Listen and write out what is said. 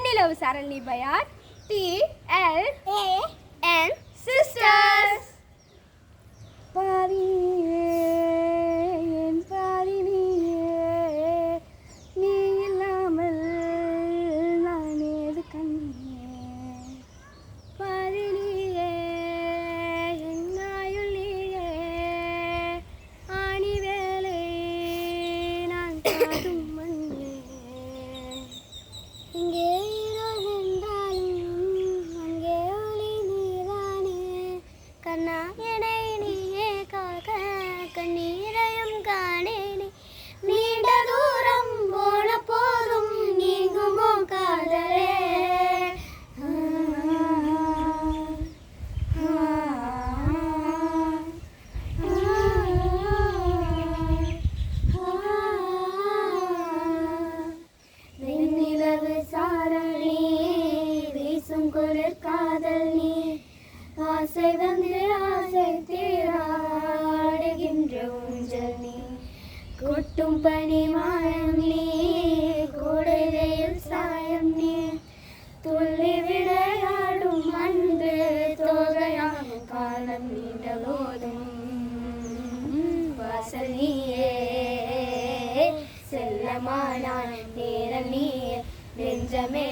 Veenilavu Saralini by our TLAN sisters. கண்ணீரையும் காணேனே நீண்ட தூரம் போன போதும் நீங்குமோ காதலே வெண்ணிலவு சாரணி வீசும் குளிர் காதல் நீ ஆசை வந்து ஆசை தீராடுகின்ற ஊஞ்சல் நீ கொட்டும் பனி மாயம் நீ கோடையில் சாயம் நீ துள்ளி விளையாடும் அன்று தோகையான காலம் நீண்ட போதும் வாசல் நீயே செல்லமானான் நேரம் நீ நெஞ்சமே